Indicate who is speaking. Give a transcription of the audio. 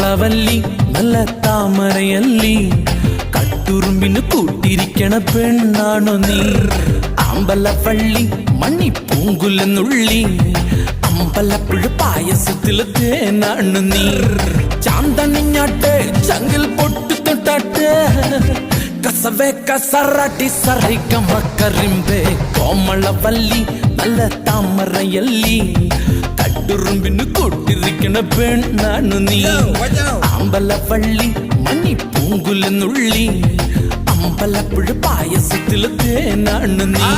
Speaker 1: കോമളവല്ലി നല്ല താമരയല്ലി കട്ടുറുമ്പിന് കൂട്ടിരിക്കണ പെണ്ണാണോ നീ അമ്പലപ്പള്ളി മണ്ണി പൂങ്കുലെന്നുള്ളി അമ്പലപ്പുഴ പായസത്തില് തേനാണ് നീ ചാന്തണിഞ്ഞാട്ടെ ചങ്കിൽ പൊട്ടു തൊട്ടാട്ടെ കസവേ കസറാട്ടി സറിഗമ കരിമ്പേ കോമളവല്ലി നല്ല താമരയല്ലി കട്ടുറുമ്പിന് കൂട്ടിരിക്കണ പെണ്ണാണ് നീ അമ്പലപ്പള്ളി മണ്ണി പൂങ്കുലെന്നുള്ളി അമ്പലപ്പുഴ പായസത്തില് തേനാണ് നീ